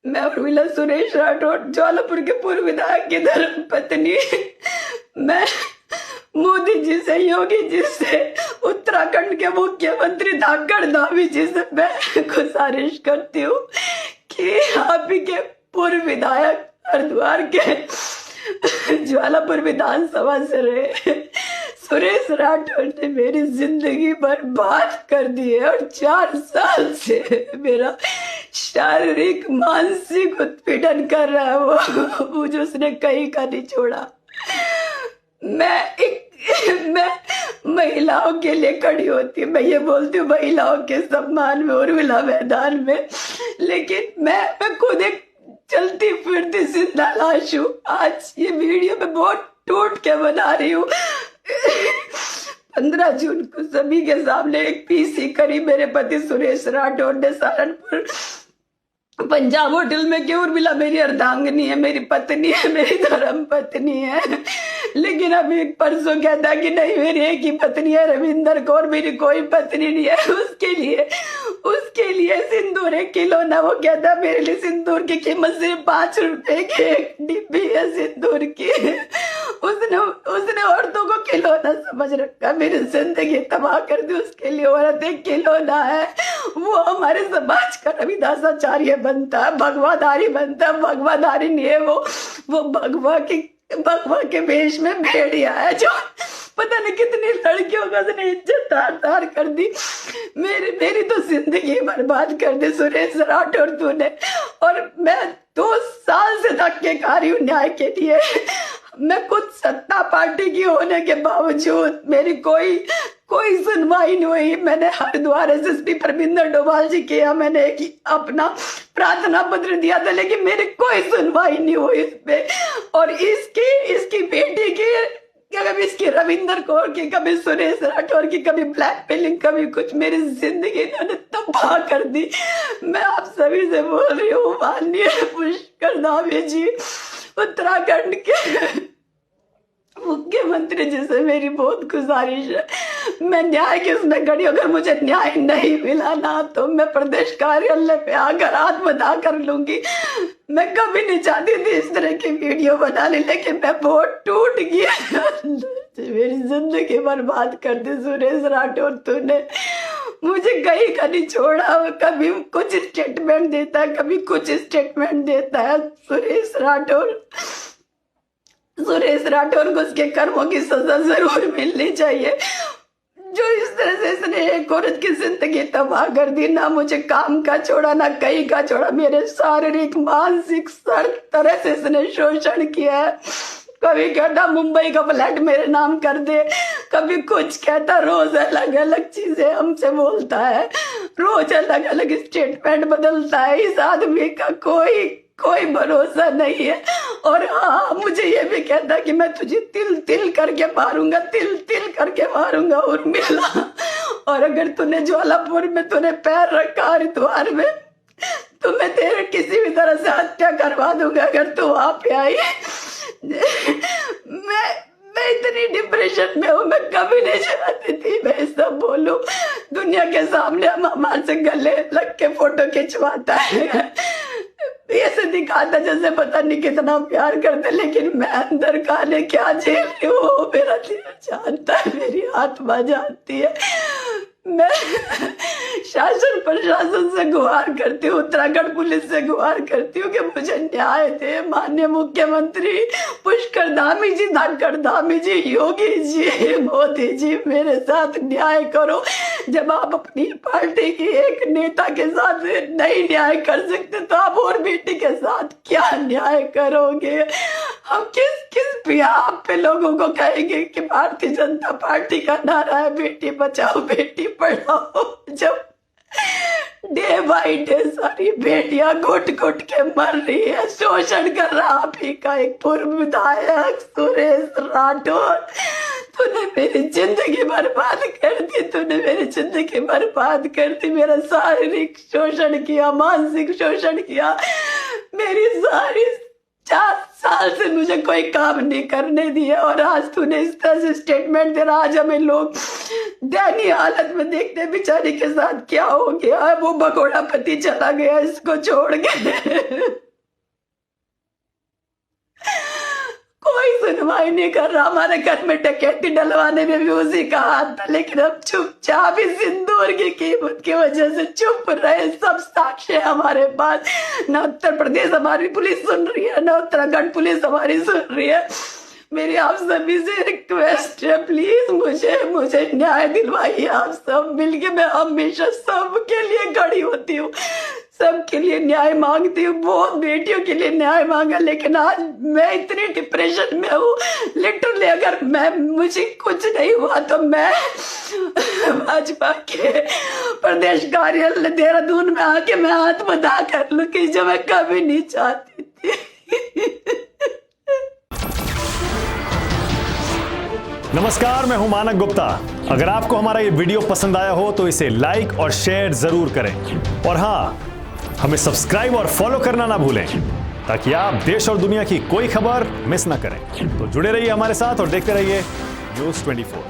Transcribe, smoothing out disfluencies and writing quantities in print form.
मैं उर्मिला सुरेश राठौड़, ज्वालापुर के पूर्व विधायक की धर्म पत्नी। मैं मोदी जी से, योगी जी से, उत्तराखंड के मुख्यमंत्री धाकड़ धामी जी से मैं गुजारिश करती हूँ कि आप ही के पूर्व विधायक हरिद्वार के ज्वालापुर विधानसभा से रहे सुरेश राठौर ने मेरी जिंदगी बर्बाद कर दी है और 4 साल से मेरा शारीरिक मानसिक उत्पीड़न कर रहा है वो। मुझे उसने कहीं का नहीं छोड़ा। मैं महिलाओं के लिए खड़ी होती हूँ, मैं ये बोलती हूँ महिलाओं के सम्मान में उर्मिला मैदान में, लेकिन मैं खुद एक चलती फिरती जिंदा लाश हूँ। आज ये वीडियो मैं बहुत टूट के बना रही हूँ। 15 जून को सभी के सामने एक पीसी करी मेरे पति सुरेश राठौर ने सहारनपुर पंजाब होटल में कि उर्मिला मेरी अर्धांगिनी है, मेरी पत्नी है, मेरी धर्म पत्नी है। लेकिन अभी परसों कहता कि नहीं मेरी एक ही पत्नी है रविंदर कौर, मेरी कोई पत्नी नहीं है। उसके लिए सिंदूर 1 किलो ना, वो कहता मेरे लिए सिंदूर की कीमत सिर्फ 5 रुपए की एक डिब्बी है सिंदूर की। उसने औरतों को खिलौना समझ रखा, मेरी जिंदगी तबाह कर दी। उसके लिए औरत एक खिलौना है। वो हमारे समाज का रविदासाचार्य बनता है, भगवाधारी बनता है। भगवाधारी नहीं है वो भगवा के वेश में भेड़िया है जो पता नहीं कितनी लड़कियों का उसने इज्जत तार कर दी। मेरी तो जिंदगी बर्बाद कर दी सुरेश राठौर तूने। और मैं 2 साल से धक्के खा रही हूँ न्याय के लिए। मैं खुद सत्ता पार्टी की होने के बावजूद मेरी कोई सुनवाई नहीं हुई। मैंने हरिद्वार एसएसपी परमिंदर डोभाल जी किया, मैंने अपना प्रार्थना पत्र दिया था, लेकिन मेरी कोई सुनवाई नहीं हुई इस पे। और इसकी बेटी की, कभी इसकी रविंदर कौर की, कभी सुरेश राठौर की, कभी ब्लैकमेलिंग, कभी कुछ, मेरी जिंदगी इन्होंने तबाह कर दी। मैं आप सभी से बोल रही हूँ माननीय पुष्कर धामी जी, उत्तराखंड के मुख्यमंत्री जी से मेरी बहुत गुजारिश है, मैं न्याय के उसमें खड़ी। अगर मुझे न्याय नहीं मिला ना तो मैं प्रदेश कार्यालय पे आकर आत्मदाह कर लूंगी। मैं कभी नहीं चाहती थी इस तरह की वीडियो बनाने, लेकिन मैं बहुत टूट गया। मेरी जिंदगी बर्बाद कर दी सुरेश राठौर तूने। मुझे कहीं का नहीं छोड़ा। कभी कुछ स्टेटमेंट देता है, कभी कुछ स्टेटमेंट देता है। सुरेश राठौर को उसके कर्मों की सजा जरूर मिलनी चाहिए। जो इस तरह से इसने एक औरत की जिंदगी तबाह कर दी, ना मुझे काम का छोड़ा, ना कहीं का छोड़ा। मेरे शारीरिक मानसिक हर तरह से इसने शोषण किया है। कभी कहता मुंबई का फ्लैट मेरे नाम कर दे, कभी कुछ कहता। रोज अलग अलग चीजें हमसे बोलता है, रोज अलग अलग स्टेटमेंट बदलता है। इस आदमी का कोई भरोसा नहीं है। और हाँ, मुझे ये भी कहता कि मैं तुझे तिल तिल करके मारूंगा उर्मिला। और अगर तूने ज्वालापुर में तूने पैर रखा, हरिद्वार में, तो मैं तेरे किसी भी तरह से हत्या करवा दूंगा अगर तू वहां पे आई। मैं इतनी डिप्रेशन में हूँ, मैं कभी नहीं चाहती थी मैं सब बोलूं दुनिया के सामने। हम हमारे से गले लग के फोटो खिंचवाता है, ऐसे दिखाता जैसे पता नहीं कितना प्यार करते, लेकिन मैं अंदर खाने क्या झेल रही हूँ मेरा दिल जानता है, मेरी आत्मा जानती है। मैं शासन प्रशासन से गुहार करती हूँ, उत्तराखंड पुलिस से गुहार करती हूँ कि मुझे न्याय दे। माननीय मुख्यमंत्री पुष्कर धामी जी, धाकड़ धामी जी, योगी जी, मोदी जी, मेरे साथ न्याय करो। जब आप अपनी पार्टी की एक नेता के साथ नहीं न्याय कर सकते तो आप और बेटी के साथ क्या न्याय करोगे? हम किस बिहार पे लोगों को कहेंगे कि भारतीय जनता पार्टी का नारा है बेटी बचाओ बेटी पढ़ाओ, जब डे बाई डे सारी बेटियां घुट घुट के मर रही है, शोषण कर रहा आप ही का एक पूर्व विधायक सुरेश राठौर। तूने मेरी जिंदगी बर्बाद कर दी, तूने मेरी जिंदगी बर्बाद कर दी। मेरा शारीरिक शोषण किया, मानसिक शोषण किया। मेरी सारी 4 साल से मुझे कोई काम नहीं करने दिया और आज तूने इस तरह से स्टेटमेंट दे रहा। आज हमें लोग दयनीय हालत में देखते बेचारी के साथ क्या हो गया। वो भगोड़ा पति चला गया इसको छोड़ के। कोई सुनवाई नहीं कर रहा। हमारे घर में डकैती डलवाने में भी उसी का हाथ था, लेकिन अब चुपचाप इस सिंदूर की कीमत की वजह से चुप रहे। सब साक्ष्य है हमारे पास। न उत्तर प्रदेश हमारी पुलिस सुन रही है, न उत्तराखंड पुलिस हमारी सुन रही है। मेरी आप सभी से रिक्वेस्ट है, प्लीज मुझे न्याय दिलवाइए। आप सब मिलके, मैं हमेशा सबके लिए खड़ी होती हूँ, सबके लिए न्याय मांगती हूँ। बहुत बेटियों के लिए न्याय मांगा, लेकिन आज मैं इतनी डिप्रेशन में हूँ। लिटरली अगर मुझे कुछ नहीं हुआ तो मैं भाजपा के प्रदेश कार्यालय देहरादून में आके मैं आत्मदाह कर लूँ, कि जो मैं कभी नहीं चाहती थी। नमस्कार, मैं हूं मानक गुप्ता। अगर आपको हमारा ये वीडियो पसंद आया हो तो इसे लाइक और शेयर जरूर करें, और हाँ, हमें सब्सक्राइब और फॉलो करना ना भूलें, ताकि आप देश और दुनिया की कोई खबर मिस ना करें। तो जुड़े रहिए हमारे साथ और देखते रहिए न्यूज़ 24।